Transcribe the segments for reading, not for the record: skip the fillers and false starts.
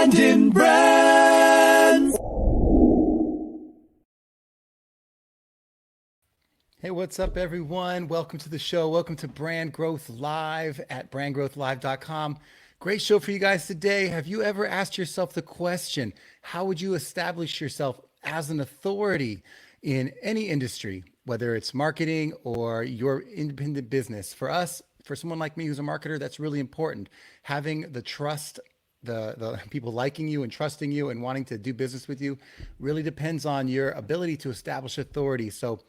Brandon Brands. Hey, what's up, everyone? Welcome to the show. Welcome to Brand Growth Live at brandgrowthlive.com. Great show for you guys today. Have you ever asked yourself the question, how would you establish yourself as an authority in any industry, whether it's marketing or your independent business? For us, for someone like me who's a marketer, that's really important. Having the trust, the people liking you and trusting you and wanting to do business with you really depends on your ability to establish authority. So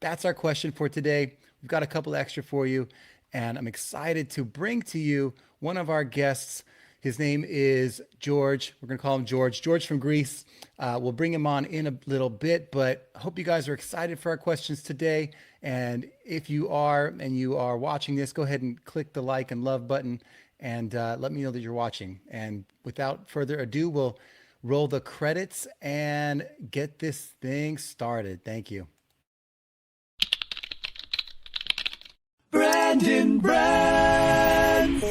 that's our question for today. We've got a couple extra for you, and I'm excited to bring to you one of our guests. His name is George. We're going to call him George. George from Greece. We'll bring him on in a little bit, but I hope you guys are excited for our questions today. And if you are and you are watching this, go ahead and click the like and love button and let me know that you're watching. And without further ado, we'll roll the credits and get this thing started. Thank you. Brandon Brands.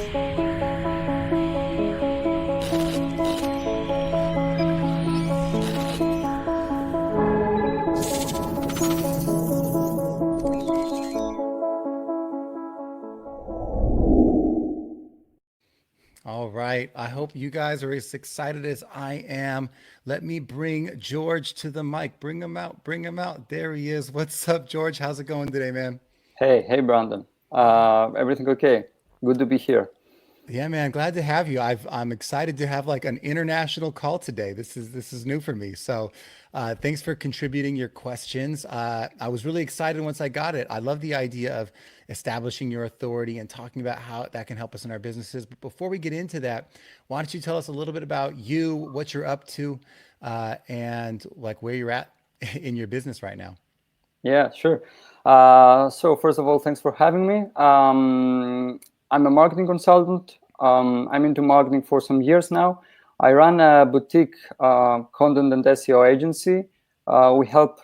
All right. I hope you guys are as excited as I am. Let me bring George to the mic. Bring him out. Bring him out. There he is. What's up, George? How's it going today, man? Hey, Brandon. Everything okay? Good to be here. Yeah, man. Glad to have you. I'm excited to have like an international call today. This is new for me. So, thanks for contributing your questions. I was really excited once I got it. I love the idea of establishing your authority and talking about how that can help us in our businesses. But before we get into that, why don't you tell us a little bit about you, what you're up to, and like where you're at in your business right now? Yeah, sure. So first of all, thanks for having me. I'm a marketing consultant. I'm into marketing for some years now. I run a boutique content and SEO agency. We help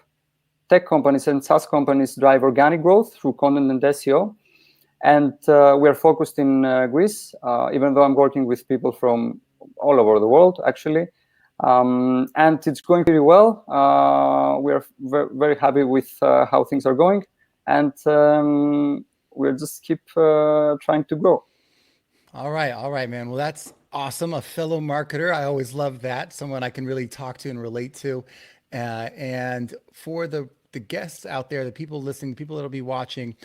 tech companies and SaaS companies drive organic growth through content and SEO. And we're focused in Greece, even though I'm working with people from all over the world, actually. And it's going pretty well. We're very happy with how things are going. And we'll just keep trying to grow. All right, man. Well, that's awesome. A fellow marketer. I always love that. Someone I can really talk to and relate to. And for the guests out there, the people listening, the people that'll be watching,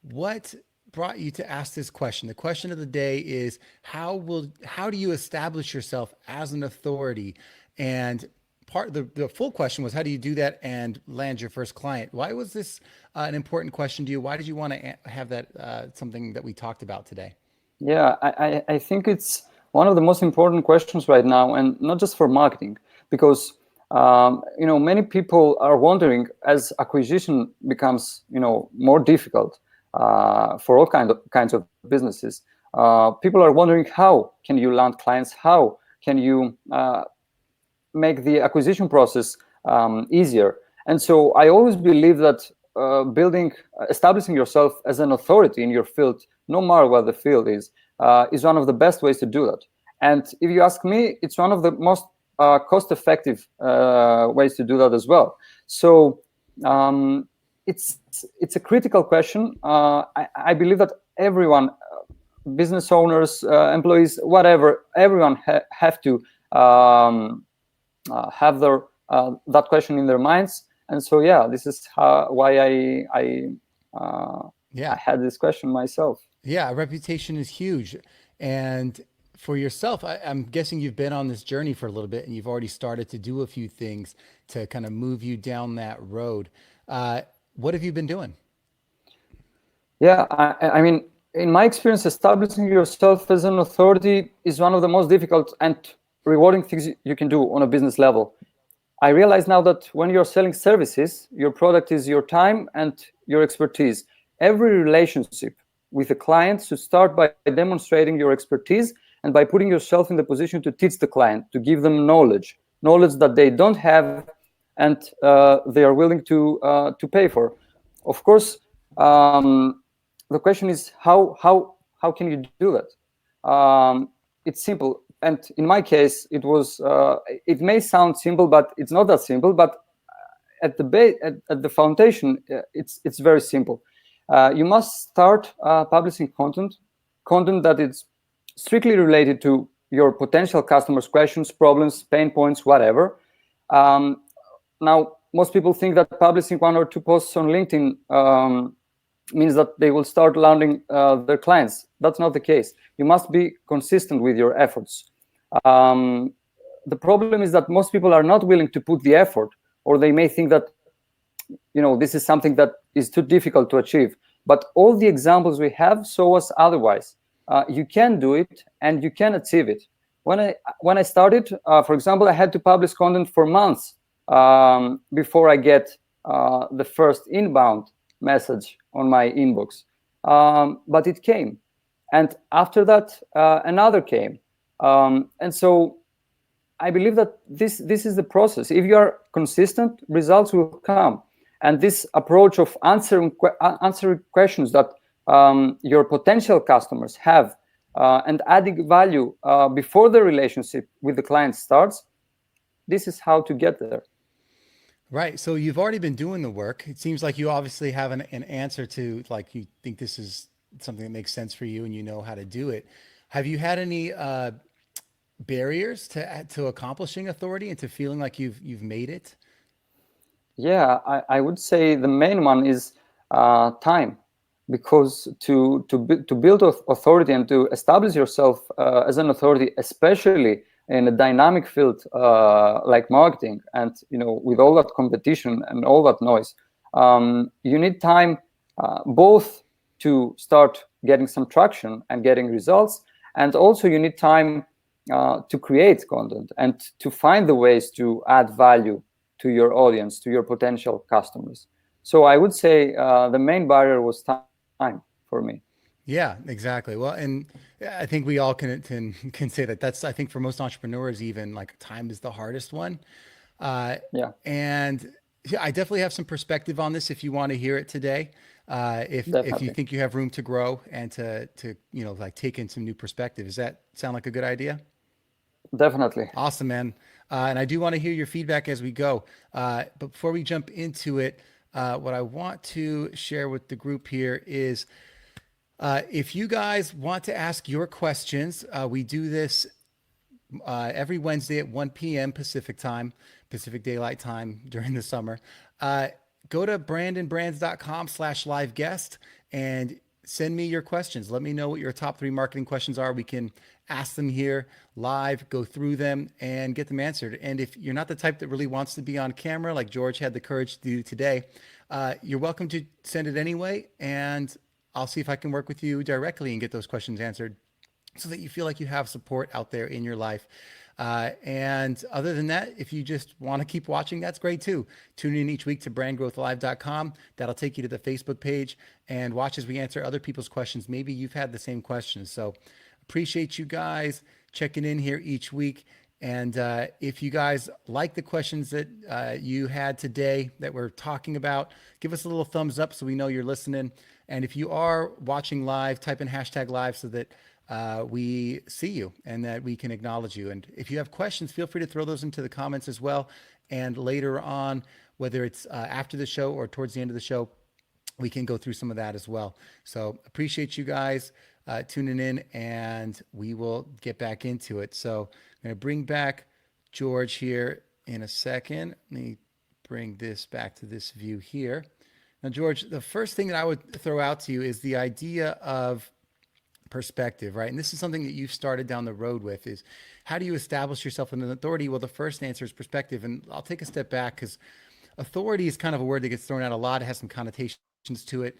what brought you to ask this question? The question of the day is how do you establish yourself as an authority? And the full question was how do you do that and land your first client? Why was this an important question to you? Why did you want to have that something that we talked about today? Yeah, I think it's one of the most important questions right now, and not just for marketing, because many people are wondering as acquisition becomes more difficult for all kinds of businesses. People are wondering how can you land clients? How can you make the acquisition process easier? And so I always believe that establishing yourself as an authority in your field, no matter what the field is one of the best ways to do that. And if you ask me, it's one of the most cost-effective ways to do that as well. So it's a critical question. I believe that everyone, business owners, employees, whatever, everyone have to have their that question in their minds. And so, yeah, this is why I had this question myself. Yeah, reputation is huge. And for yourself, I'm guessing you've been on this journey for a little bit and you've already started to do a few things to kind of move you down that road. What have you been doing? Yeah, I mean, in my experience, establishing yourself as an authority is one of the most difficult and rewarding things you can do on a business level. I realize now that when you're selling services, your product is your time and your expertise. Every relationship with a client should start by demonstrating your expertise and by putting yourself in the position to teach the client, to give them knowledge that they don't have and they are willing to pay for. Of course, the question is how can you do that? It's simple. and in my case, it was. It may sound simple, but it's not that simple. But at the base, at the foundation, it's very simple. You must start publishing content that is strictly related to your potential customers' questions, problems, pain points, whatever. Now, most people think that publishing 1 or 2 posts on LinkedIn means that they will start landing their clients. That's not the case. You must be consistent with your efforts. The problem is that most people are not willing to put the effort, or they may think that this is something that is too difficult to achieve. But all the examples we have show us otherwise. You can do it, and you can achieve it. When I started, for example, I had to publish content for months before I get the first inbound message on my inbox. But it came, and after that, another came, and so I believe that this is the process. If you are consistent, results will come. And this approach of answering questions that your potential customers have and adding value before the relationship with the client starts, this is how to get there. Right. So you've already been doing the work. It seems like you obviously have an answer to, like, you think this is something that makes sense for you and you know how to do it. Have you had any barriers to accomplishing authority and to feeling like you've made it? Yeah, I would say the main one is time, because to build authority and to establish yourself as an authority, especially in a dynamic field like marketing, and with all that competition and all that noise, you need time both to start getting some traction and getting results, and also you need time to create content and to find the ways to add value to your audience, to your potential customers. So I would say the main barrier was time for me. Yeah, exactly. Well, and I think we all can say that. That's, I think, for most entrepreneurs, even, like, time is the hardest one. Yeah. And yeah, I definitely have some perspective on this if you want to hear it today. If you Definitely. think you have room to grow and to like, take in some new perspective. Does that sound like a good idea? Definitely. Awesome, man. And I do want to hear your feedback as we go. But before we jump into it, what I want to share with the group here is, if you guys want to ask your questions, we do this every Wednesday at 1 p.m. Pacific time, Pacific Daylight Time during the summer. Go to brandonbrands.com/live guest and send me your questions. Let me know what your top 3 marketing questions are. We can ask them here live, go through them, and get them answered. And if you're not the type that really wants to be on camera, like George had the courage to do today, you're welcome to send it anyway. And I'll see if I can work with you directly and get those questions answered so that you feel like you have support out there in your life. And other than that, if you just want to keep watching, that's great too. Tune in each week to brandgrowthlive.com. That'll take you to the Facebook page and watch as we answer other people's questions. Maybe you've had the same questions. So appreciate you guys checking in here each week. And if you guys like the questions that you had today that we're talking about, give us a little thumbs up so we know you're listening. And if you are watching live, type in #live so that we see you and that we can acknowledge you. And if you have questions, feel free to throw those into the comments as well. And later on, whether it's after the show or towards the end of the show, we can go through some of that as well. So appreciate you guys tuning in, and we will get back into it. So I'm going to bring back George here in a second. Let me bring this back to this view here. Now, George, the first thing that I would throw out to you is the idea of perspective, right? And this is something that you've started down the road with, is how do you establish yourself in an authority? Well, the first answer is perspective. And I'll take a step back, because authority is kind of a word that gets thrown out a lot. It has some connotations to it.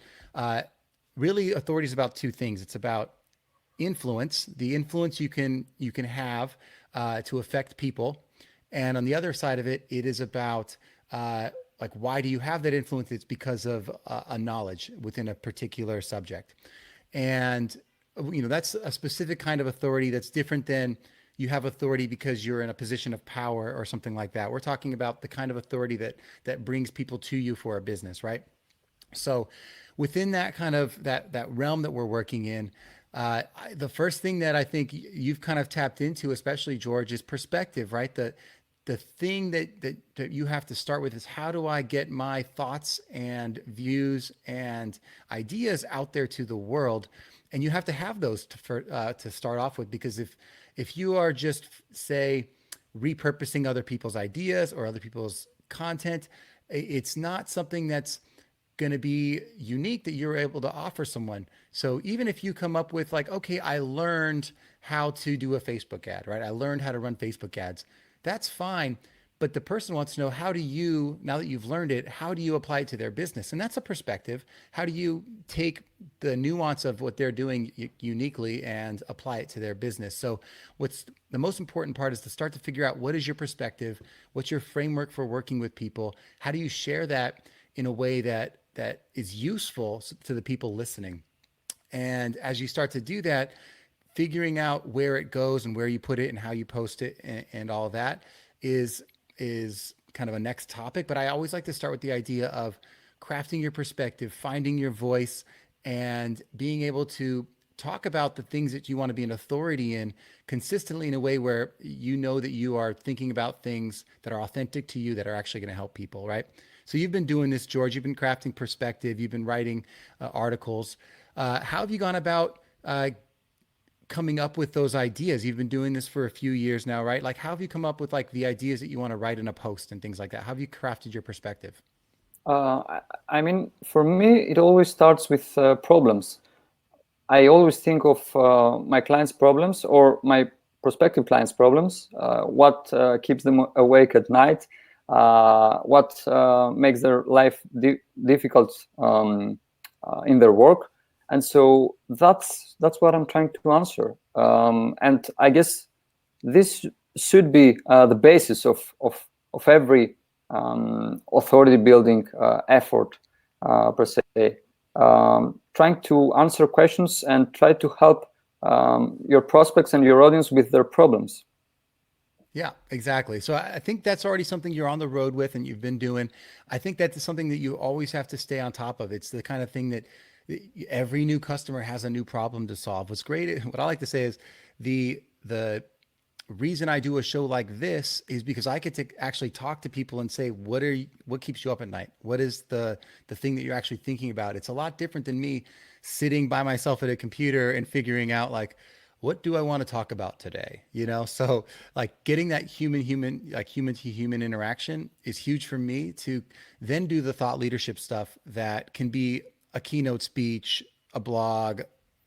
Really, authority is about 2 things. It's about influence, the influence you can have to affect people. And on the other side of it, it is about like, why do you have that influence? It's because of a knowledge within a particular subject. And that's a specific kind of authority that's different than you have authority because you're in a position of power or something like that. We're talking about the kind of authority that brings people to you for a business, right? So within that kind of that realm that we're working in, The first thing that I think you've kind of tapped into, especially George, is perspective, right? The thing that you have to start with is, how do I get my thoughts and views and ideas out there to the world? And you have to have those to start off with, because if you are just, say, repurposing other people's ideas or other people's content, it's not something that's going to be unique that you're able to offer someone. So even if you come up with like, okay, I learned how to do a Facebook ad, right? I learned how to run Facebook ads. That's fine. But the person wants to know, how do you, now that you've learned it, how do you apply it to their business? And that's a perspective. How do you take the nuance of what they're doing uniquely and apply it to their business? So what's the most important part is to start to figure out, what is your perspective? What's your framework for working with people? How do you share that in a way that is useful to the people listening? And as you start to do that, figuring out where it goes and where you put it and how you post it and all of that is kind of a next topic. But I always like to start with the idea of crafting your perspective, finding your voice, and being able to talk about the things that you want to be an authority in consistently in a way where you know that you are thinking about things that are authentic to you, that are actually going to help people, right? So you've been doing this, George. You've been crafting perspective. You've been writing articles. How have you gone about coming up with those ideas? You've been doing this for a few years now, right? Like, how have you come up with like the ideas that you want to write in a post and things like that? How have you crafted your perspective? I mean, for me, it always starts with problems. I always think of my clients' problems or my prospective clients' problems. What keeps them awake at night? What makes their life difficult in their work? And so that's what I'm trying to answer. And I guess this should be the basis of every authority building effort per se. Trying to answer questions and try to help your prospects and your audience with their problems. Yeah, exactly. So I think that's already something you're on the road with and you've been doing. I think that's something that you always have to stay on top of. It's the kind of thing that every new customer has a new problem to solve. What's great, what I like to say is the reason I do a show like this is because I get to actually talk to people and say, what keeps you up at night? What is the thing that you're actually thinking about? It's a lot different than me sitting by myself at a computer and figuring out like, what do I want to talk about today? So like getting that human to human interaction is huge for me to then do the thought leadership stuff that can be a keynote speech, a blog,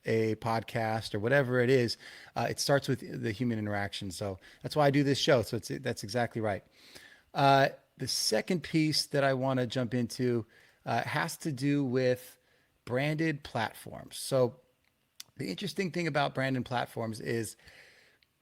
a podcast, or whatever it is. It starts with the human interaction. So that's why I do this show. So that's exactly right. The second piece that I want to jump into has to do with branded platforms. So the interesting thing about branded platforms is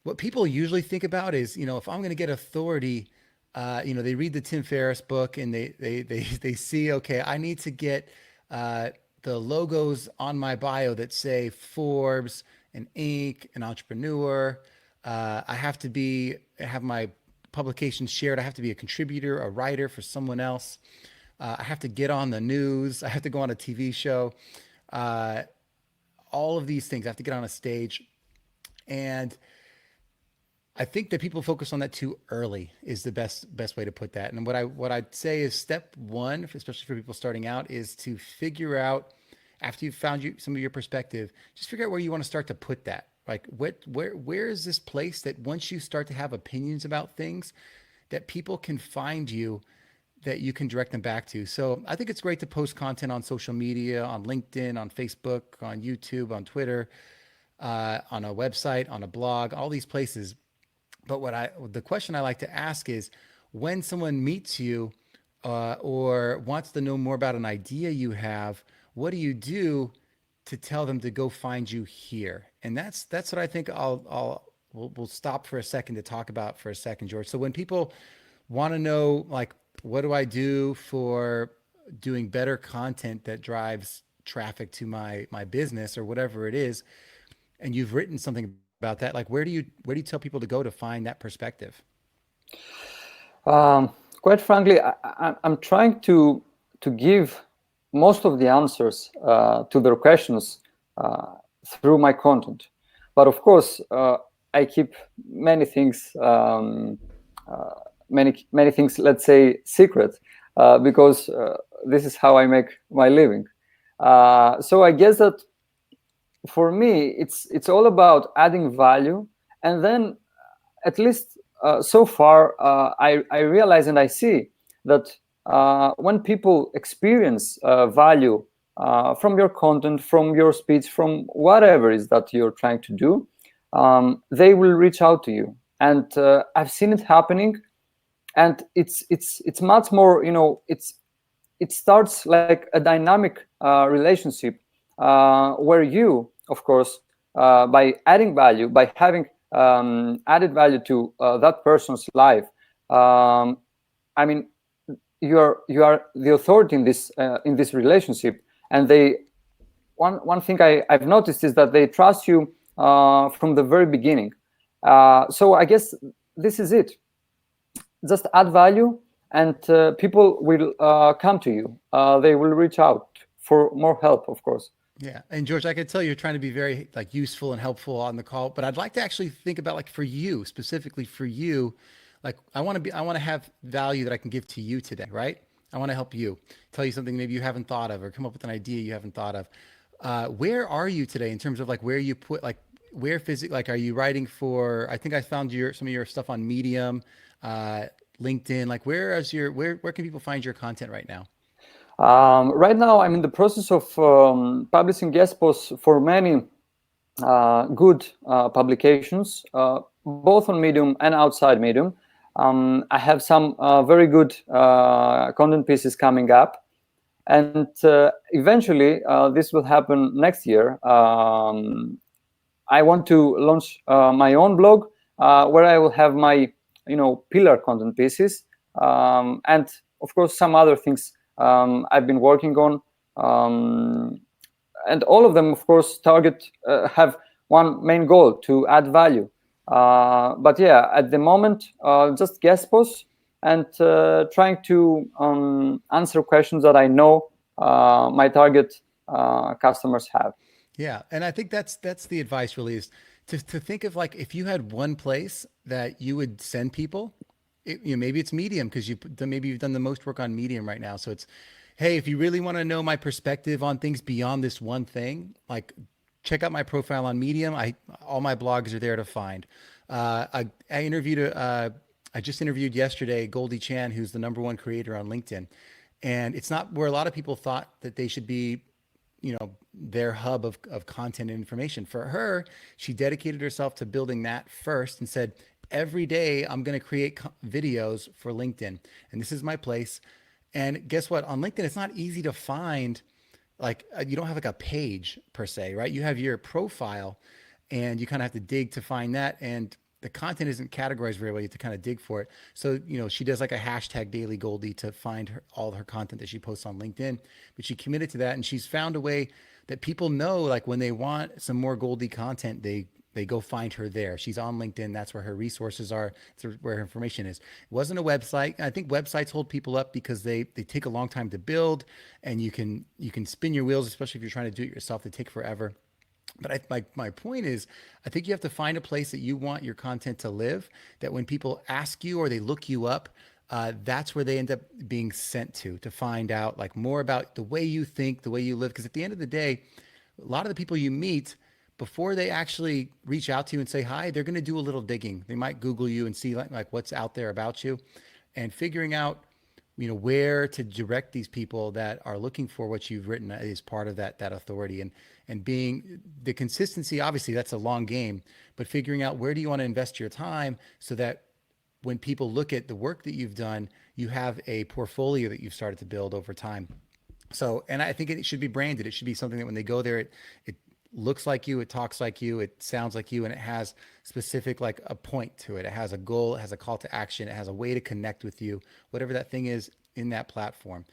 what people usually think about is, if I'm going to get authority, they read the Tim Ferriss book and they see, okay, I need to get the logos on my bio that say Forbes and Inc. an entrepreneur. I have to have my publications shared. I have to be a contributor, a writer for someone else. I have to get on the news. I have to go on a TV show. All of these things. I have to get on a stage. And I think that people focus on that too early is the best way to put that. And what I'd say is step one, especially for people starting out, is to figure out, after you've found some of your perspective, just figure out where you want to start to put that. Like where is this place that once you start to have opinions about things, that people can find you, that you can direct them back to. So I think it's great to post content on social media, on LinkedIn, on Facebook, on YouTube, on Twitter, on a website, on a blog, all these places. But the question I like to ask is, when someone meets you or wants to know more about an idea you have, what do you do to tell them to go find you here? And that's what I think we'll stop for a second to talk about for a second, George. So when people want to know, like, what do I do for doing better content that drives traffic to my business or whatever it is, and you've written something about that, like where do you tell people to go to find that perspective? Quite frankly, I'm trying to give most of the answers to their questions through my content. But of course, I keep many things, many things, let's say, secret, because this is how I make my living. So I guess that for me, it's all about adding value, and then at least so far, I realize and I see that when people experience value from your content, from your speech, from whatever it is that you're trying to do, they will reach out to you. And I've seen it happening, and it's much more, it starts like a dynamic relationship, where you, of course, by adding value, by having added value to that person's life, I mean, you are the authority in this relationship, and one thing I've noticed is that they trust you from the very beginning. So I guess this is it. Just add value, and people will come to you. They will reach out for more help, of course. Yeah. And George, I could tell you're trying to be very like useful and helpful on the call, but I'd like to actually think about like for you, specifically for you, like I want to have value that I can give to you today, right? I want to help you, tell you something maybe you haven't thought of, or come up with an idea you haven't thought of. Where are you today in terms of like where you put, like where physically, like, are you writing for, I think I found some of your stuff on Medium, LinkedIn, like where can people find your content right now? Right now, I'm in the process of publishing guest posts for many good publications, both on Medium and outside Medium. I have some very good content pieces coming up, and eventually this will happen next year. I want to launch my own blog where I will have my pillar content pieces, and of course some other things I've been working on, and all of them, of course, have one main goal: to add value. But yeah, at the moment, just guest posts and trying to answer questions that I know my target customers have. Yeah, and I think that's the advice really, is to think of like if you had one place that you would send people. Maybe it's Medium because maybe you've done the most work on Medium right now. So it's, hey, if you really want to know my perspective on things beyond this one thing, like check out my profile on Medium. All my blogs are there to find. I just interviewed yesterday Goldie Chan, who's the #1 creator on LinkedIn, and it's not where a lot of people thought that they should be, their hub of content and information. For her, she dedicated herself to building that first and said, every day I'm going to create videos for LinkedIn, and this is my place. And guess what? On LinkedIn, it's not easy to find, like, you don't have like a page per se, right? You have your profile and you kind of have to dig to find that. And the content isn't categorized very well. You have to kind of dig for it. So, she does like a hashtag Daily Goldie to find all of her content that she posts on LinkedIn, but she committed to that. And she's found a way that people know, like when they want some more Goldie content, they go find her there. She's on LinkedIn. That's where her resources are. That's where her information is. It wasn't a website. I think websites hold people up because they take a long time to build, and you can spin your wheels, especially if you're trying to do it yourself. They take forever. But my point is, I think you have to find a place that you want your content to live, that when people ask you or they look you up, that's where they end up being sent to find out like more about the way you think, the way you live. Because at the end of the day, a lot of the people you meet, before they actually reach out to you and say hi, they're going to do a little digging. They might Google you and see like what's out there about you, and figuring out, where to direct these people that are looking for what you've written is part of that authority, and being the consistency. Obviously that's a long game, but figuring out where do you want to invest your time so that when people look at the work that you've done, you have a portfolio that you've started to build over time. So, and I think it should be branded. It should be something that when they go there, it looks like you, it talks like you, it sounds like you, and it has specific, like a point to it. It has a goal, it has a call to action, it has a way to connect with you, whatever that thing is in that platform.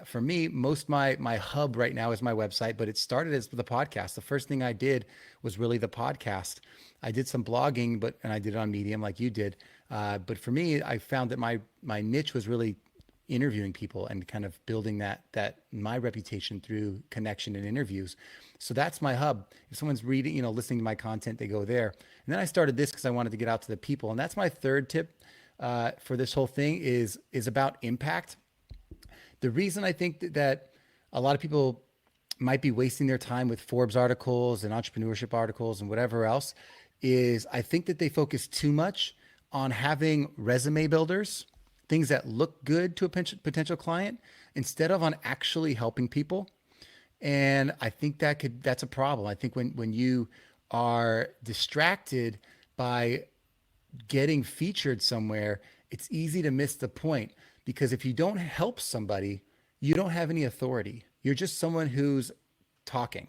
For me, my hub right now is my website, but it started as the podcast. The first thing I did was really the podcast. I did some blogging, and I did it on Medium like you did. But for me, I found that my niche was really interviewing people and kind of building that my reputation through connection and interviews. So that's my hub. If someone's reading, listening to my content, they go there. And then I started this because I wanted to get out to the people. And that's my third tip for this whole thing is about impact. The reason I think that a lot of people might be wasting their time with Forbes articles and entrepreneurship articles and whatever else is I think that they focus too much on having resume builders, things that look good to a potential client, instead of on actually helping people. And I think that's a problem. I think when you are distracted by getting featured somewhere, it's easy to miss the point, because if you don't help somebody, you don't have any authority. You're just someone who's talking.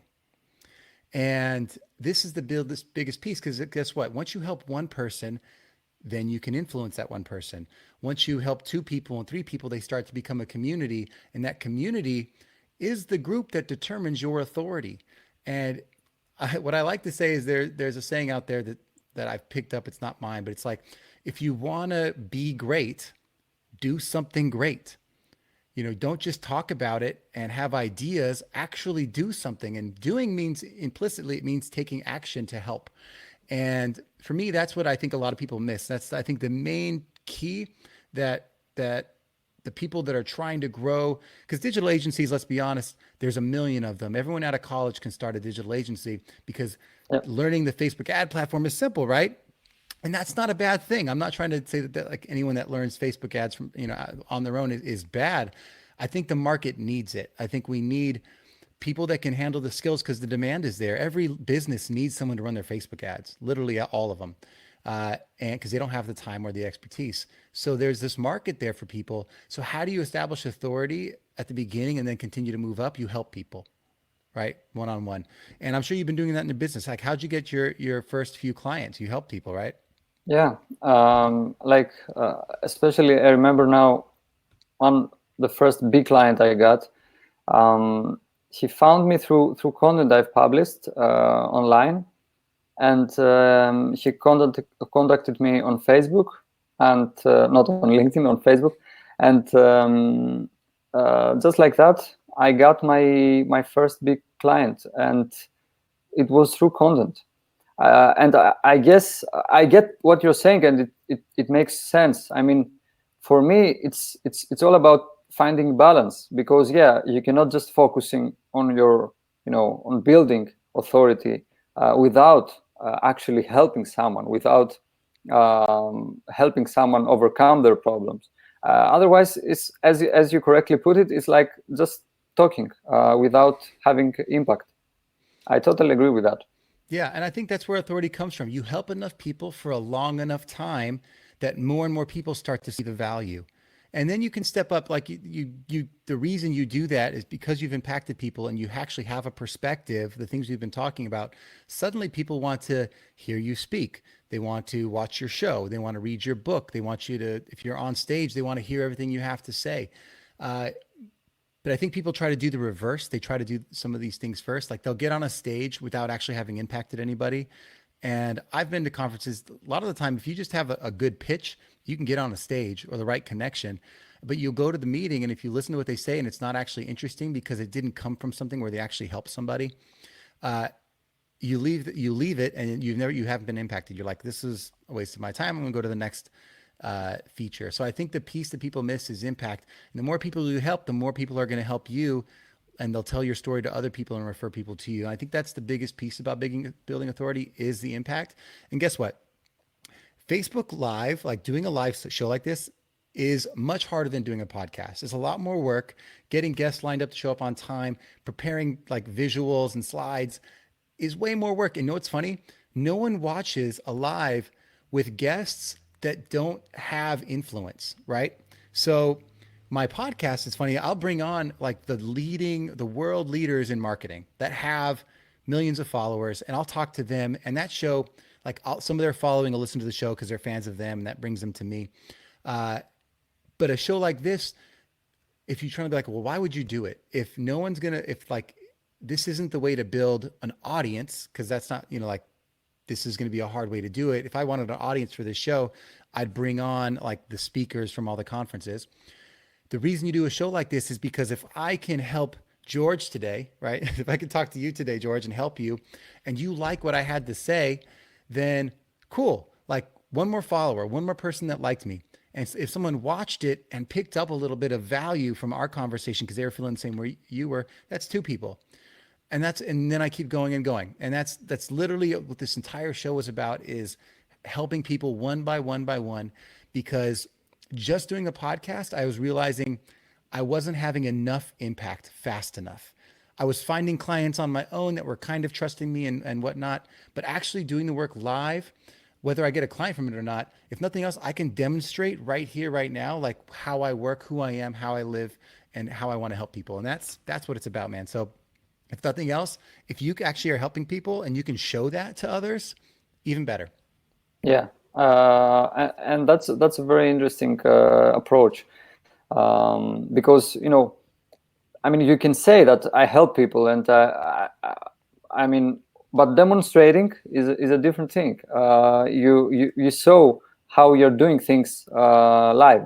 And this is this biggest piece, because guess what? Once you help one person, then you can influence that one person. Once you help 2 people and 3 people, they start to become a community. And that community is the group that determines your authority. And what I like to say is there's a saying out there that I've picked up. It's not mine, but it's like, if you want to be great, do something great. Don't just talk about it and have ideas, actually do something. And doing means implicitly, it means taking action to help. And for me, that's what I think a lot of people miss. That's, I think, the main key that the people that are trying to grow, because digital agencies, let's be honest, there's a million of them. Everyone out of college can start a digital agency because learning the Facebook ad platform is simple, right? And that's not a bad thing. I'm not trying to say that like anyone that learns Facebook ads from, on their own is bad. I think the market needs it. I think we need people that can handle the skills, because the demand is there. Every business needs someone to run their Facebook ads, literally all of them. And because they don't have the time or the expertise. So there's this market there for people. So how do you establish authority at the beginning and then continue to move up? You help people, right? One-on-one. And I'm sure you've been doing that in the business. Like, how'd you get your first few clients? You help people, right? Yeah. Especially I remember now the first big client I got, he found me through content I've published online. And he contacted me on Facebook, and not on LinkedIn, on Facebook. And just like that, I got my first big client, and it was through content. And I guess I get what you're saying, and it makes sense. I mean, for me, it's all about finding balance, because you cannot just focusing on your, on building authority without actually helping someone, without helping someone overcome their problems. Otherwise, it's as you correctly put it, it's like just talking without having impact. I totally agree with that. Yeah, and I think that's where authority comes from. You help enough people for a long enough time that more and more people start to see the value. And then you can step up. Like the reason you do that is because you've impacted people and you actually have a perspective, the things we've been talking about. Suddenly people want to hear you speak. They want to watch your show. They want to read your book. They want you to, if you're on stage, they want to hear everything you have to say. But I think people try to do the reverse. They try to do some of these things first. Like they'll get on a stage without actually having impacted anybody. And I've been to conferences a lot of the time. If you just have a good pitch, you can get on a stage or the right connection, but you'll go to the meeting. And if you listen to what they say and it's not actually interesting because it didn't come from something where they actually helped somebody, you leave it and you haven't been impacted. You're like, this is a waste of my time. I'm gonna go to the next feature. So I think the piece that people miss is impact. And the more people you help, the more people are going to help you, and they'll tell your story to other people and refer people to you. And I think that's the biggest piece about building authority is the impact. And guess what? Facebook Live, like doing a live show like this, is much harder than doing a podcast. It's a lot more work, getting guests lined up to show up on time, preparing like visuals and slides is way more work. And know what's funny? No one watches a live with guests that don't have influence, right? So my podcast is funny. I'll bring on like the world leaders in marketing that have millions of followers, and I'll talk to them. And that show, like some of their following will listen to the show because they're fans of them, and that brings them to me. But a show like this, if you're trying to be like, well, why would you do it? If no one's gonna, if like this isn't the way to build an audience, because that's not, like this is going to be a hard way to do it. If I wanted an audience for this show, I'd bring on like the speakers from all the conferences. the reason you do a show like this is because if I can help George today, right? If I can talk to you today, George, and help you, and you like what I had to say, then cool. Like one more follower, one more person that liked me. And if someone watched it and picked up a little bit of value from our conversation because they were feeling the same way you were, that's two people. And then I keep going and going. And that's literally what this entire show is about, is helping people one by one by one, because just doing a podcast, I was realizing I wasn't having enough impact fast enough. I was finding clients on my own that were kind of trusting me and whatnot, but actually doing the work live, whether I get a client from it or not, if nothing else, I can demonstrate right here, right now, like how I work, who I am, how I live, and how I want to help people. And that's what it's about, man. So if nothing else, if you actually are helping people and you can show that to others, even better. Yeah, and that's a very interesting approach, because I mean, you can say that I help people, and I mean, but demonstrating is a different thing. You saw how you're doing things live,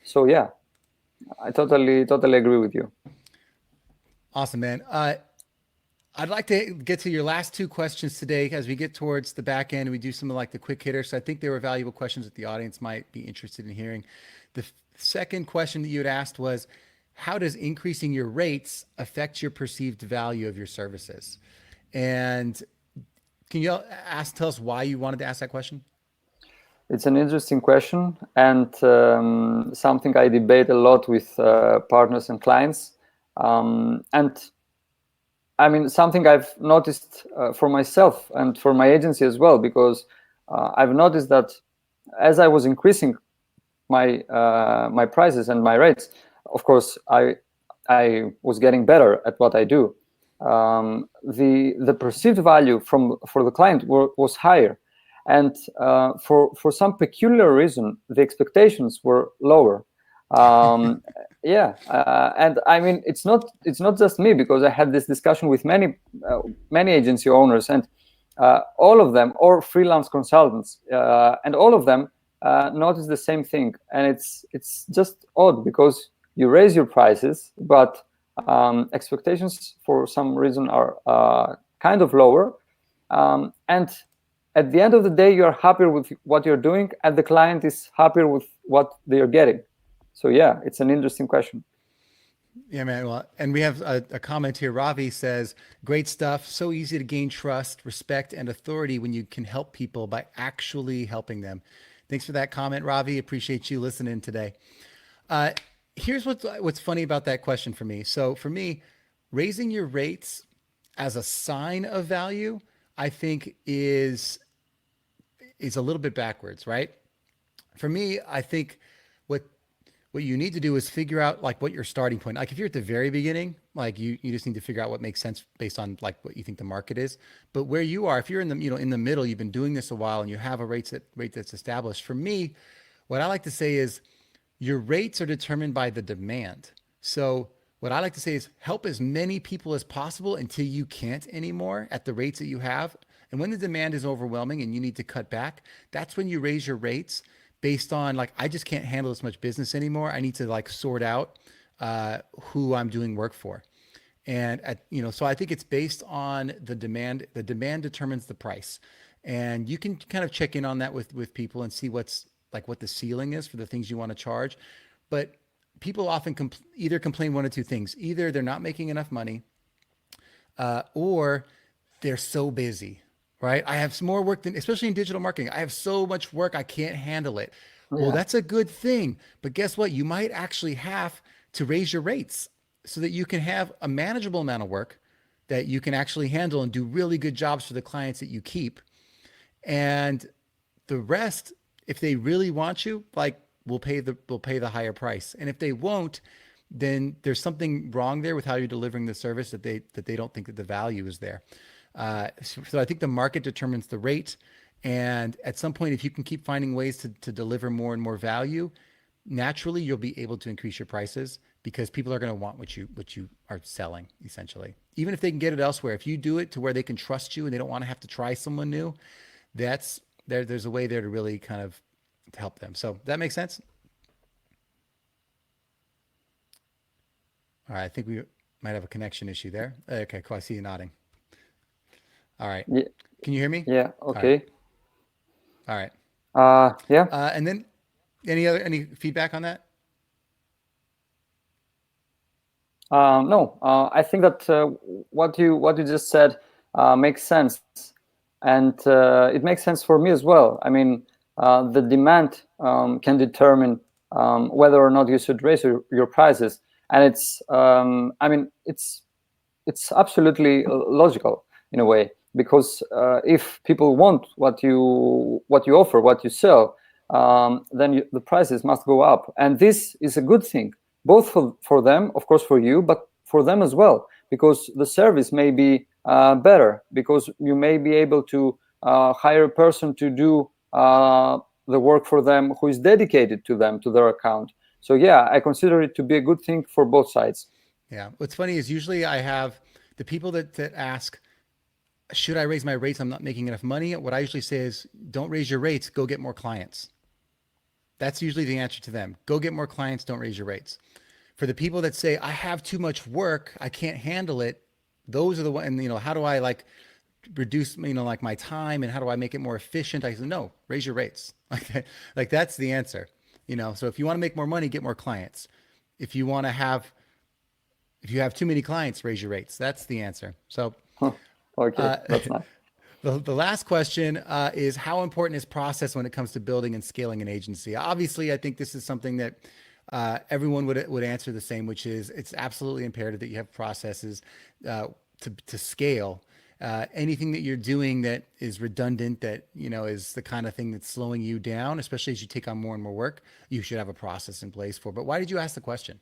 so yeah, I totally agree with you. Awesome, man. I'd like to get to your last two questions today as we get towards the back end and we do some of like the quick hitters. So I think they were valuable questions that the audience might be interested in hearing. The second question that you had asked was, how does increasing your rates affect your perceived value of your services? And can you tell us why you wanted to ask that question? It's an interesting question, and something I debate a lot with partners and clients. And I mean, something I've noticed for myself and for my agency as well, because I've noticed that as I was increasing my my prices and my rates, of course, I was getting better at what I do. The perceived value for the client was higher, and for some peculiar reason, the expectations were lower. Yeah, and I mean, it's not just me, because I had this discussion with many agency owners, and all of them, or freelance consultants, and all of them notice the same thing. And it's just odd, because you raise your prices, but expectations for some reason are kind of lower, and at the end of the day, you're happier with what you're doing, and the client is happier with what they are getting. So yeah, it's an interesting question. Yeah, man. Well, and we have a comment here. Ravi says, great stuff. So easy to gain trust, respect, and authority when you can help people by actually helping them. Thanks for that comment, Ravi. Appreciate you listening today. Here's what's funny about that question for me. So for me, raising your rates as a sign of value, I think is a little bit backwards, right? For me, I think what you need to do is figure out like what your starting point. Like if you're at the very beginning, like you just need to figure out what makes sense based on like what you think the market is. But where you are, if you're in the in the middle, you've been doing this a while and you have a rate that's established. For me, what I like to say is your rates are determined by the demand. So what I like to say is help as many people as possible until you can't anymore at the rates that you have. And when the demand is overwhelming and you need to cut back, that's when you raise your rates based on like, I just can't handle this much business anymore. I need to like sort out who I'm doing work for. And so I think it's based on the demand. The demand determines the price. And you can kind of check in on that with people and see what's like what the ceiling is for the things you want to charge. But people often either complain one of two things. Either they're not making enough money or they're so busy, right? I have some more work than, especially in digital marketing, I have so much work, I can't handle it. Well, Yeah. that's a good thing. But guess what? You might actually have to raise your rates so that you can have a manageable amount of work that you can actually handle and do really good jobs for the clients that you keep. And the rest, if they really want you, like we'll pay the higher price. And if they won't, then there's something wrong there with how you're delivering the service that they don't think that the value is there. So I think the market determines the rate. And at some point, if you can keep finding ways to deliver more and more value, naturally you'll be able to increase your prices because people are going to want what you are selling, essentially. Even if they can get it elsewhere, if you do it to where they can trust you and they don't want to have to try someone new, there's a way there to really kind of to help them. So that makes sense. All right, I think we might have a connection issue there. Okay, cool. I see you nodding. All right. Yeah, Can you hear me? yeah, All right. okay. All right. Yeah. And then any feedback on that? No, I think that what you just said makes sense, and it makes sense for me as well. I mean, the demand can determine whether or not you should raise your prices, and I mean, it's absolutely logical in a way, because if people want what you offer, what you sell, then the prices must go up, and this is a good thing, both for them, of course, for you, but for them as well, because the service may be better, because you may be able to hire a person to do the work for them who is dedicated to them, to their account. So yeah, I consider it to be a good thing for both sides. Yeah. What's funny is usually I have the people that ask, should I raise my rates? I'm not making enough money. What I usually say is, don't raise your rates, go get more clients. That's usually the answer to them. Go get more clients, don't raise your rates. For the people that say, I have too much work, I can't handle it, those are the ones, and how do I like reduce, like my time, and how do I make it more efficient? I say, no, raise your rates. Like that's the answer. So if you want to make more money, get more clients. If you want to have, if you have too many clients, raise your rates. That's the answer. So Okay, that's nice. the last question is, how important is process when it comes to building and scaling an agency? Obviously, I think this is something that everyone would answer the same, which is it's absolutely imperative that you have processes to scale. Anything that you're doing that is redundant, that is the kind of thing that's slowing you down, especially as you take on more and more work, you should have a process in place for. But why did you ask the question?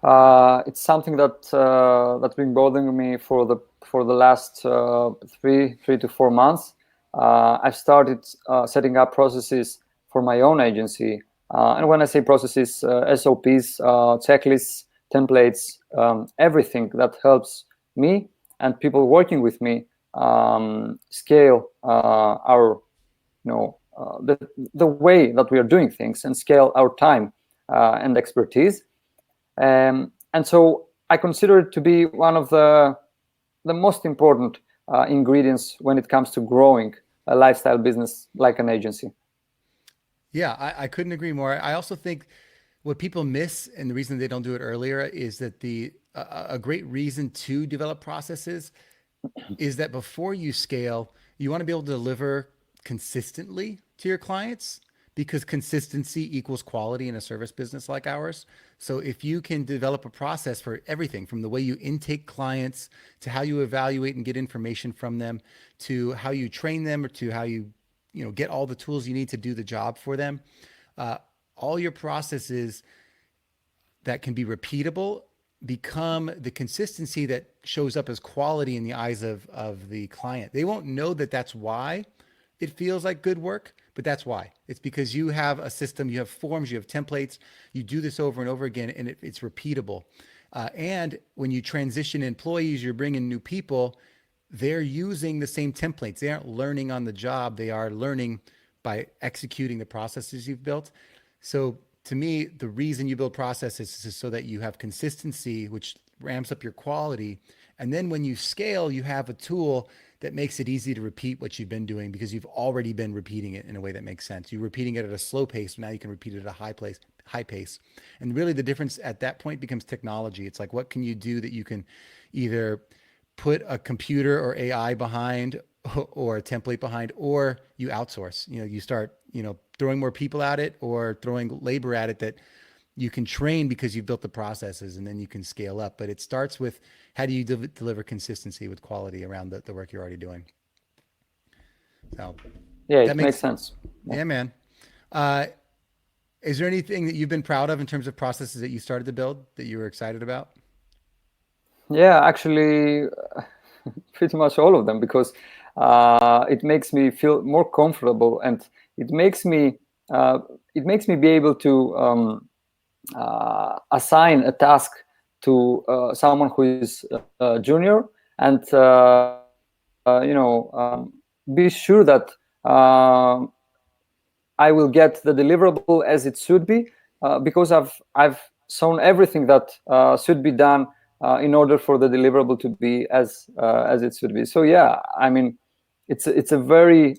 It's something that's been bothering me for the last 3 to 4 months. I've started setting up processes for my own agency, and when I say processes, SOPs, checklists, templates, everything that helps me and people working with me scale our the way that we are doing things, and scale our time and expertise. And so I consider it to be one of the most important ingredients when it comes to growing a lifestyle business like an agency. Yeah, I couldn't agree more. I also think what people miss, and the reason they don't do it earlier, is that a great reason to develop processes is that before you scale, you want to be able to deliver consistently to your clients, because consistency equals quality in a service business like ours. So if you can develop a process for everything from the way you intake clients, to how you evaluate and get information from them, to how you train them, or to how you get all the tools you need to do the job for them, all your processes that can be repeatable become the consistency that shows up as quality in the eyes of the client. They won't know that that's why it feels like good work, but that's why. It's because you have a system, you have forms, you have templates, you do this over and over again, and it's repeatable. And when you transition employees, you're bringing new people, they're using the same templates. They aren't learning on the job. They are learning by executing the processes you've built. So to me, the reason you build processes is so that you have consistency, which ramps up your quality. And then when you scale, you have a tool that makes it easy to repeat what you've been doing, because you've already been repeating it in a way that makes sense. You're repeating it at a slow pace. Now you can repeat it at a high pace. And really the difference at that point becomes technology. It's like, what can you do that you can either put a computer or AI behind, or a template behind, or you outsource. You start, throwing more people at it, or throwing labor at it that you can train because you've built the processes, and then you can scale up. But it starts with, how do you deliver consistency with quality around the work you're already doing? So yeah, it makes sense. Yeah, man. Is there anything that you've been proud of in terms of processes that you started to build that you were excited about? Yeah, actually, pretty much all of them, because it makes me feel more comfortable, and it makes me be able to assign a task to someone who is junior, and be sure that I will get the deliverable as it should be, because I've shown everything that should be done in order for the deliverable to be as it should be. So yeah, I mean, it's a very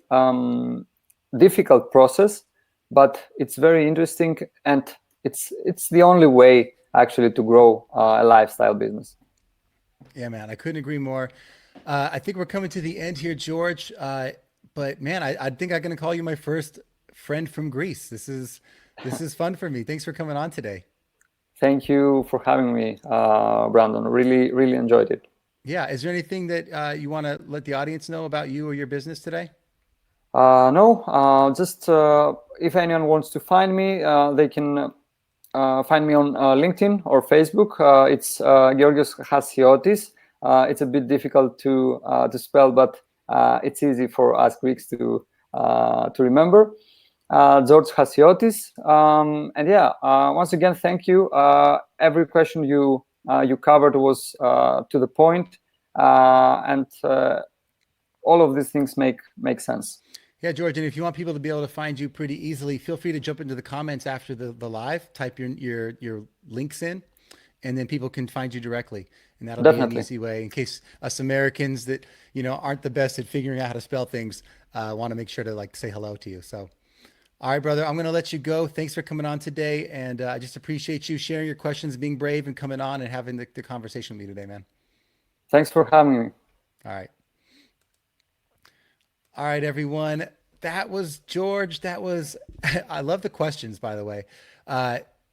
difficult process, but it's very interesting, and it's the only way actually to grow a lifestyle business. Yeah, man, I couldn't agree more. I think we're coming to the end here, George. But man, I think I'm gonna call you my first friend from Greece. This is fun for me. Thanks for coming on today. Thank you for having me, Brandon. Really, really enjoyed it. Yeah, is there anything that you want to let the audience know about you or your business today? No, just if anyone wants to find me, they can find me on LinkedIn or Facebook. It's Georgios Hasiotis. It's a bit difficult to spell, but it's easy for us Greeks to remember. George Hasiotis. And yeah, once again, thank you. Every question you covered was to the point, and all of these things make sense. Yeah, George, and if you want people to be able to find you pretty easily, feel free to jump into the comments after the live, type your links in, and then people can find you directly. And that'll be an easy way in case us Americans that, aren't the best at figuring out how to spell things, want to make sure to like say hello to you. So, all right, brother, I'm going to let you go. Thanks for coming on today. And I just appreciate you sharing your questions, being brave and coming on and having the conversation with me today, man. Thanks for having me. All right. All right, everyone. That was George. That was, I love the questions, by the way.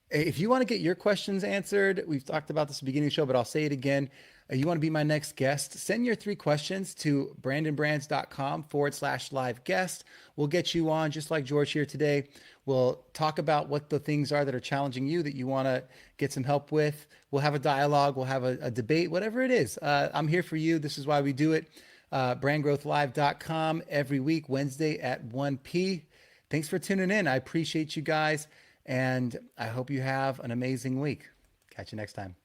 If you want to get your questions answered, we've talked about this at the beginning of the show, but I'll say it again. You want to be my next guest, send your 3 questions to brandonbrands.com/live guest. We'll get you on just like George here today. We'll talk about what the things are that are challenging you that you want to get some help with. We'll have a dialogue. We'll have a debate, whatever it is. I'm here for you. This is why we do it. brandgrowthlive.com every week, Wednesday at 1 p. Thanks for tuning in. I appreciate you guys, and I hope you have an amazing week. Catch you next time.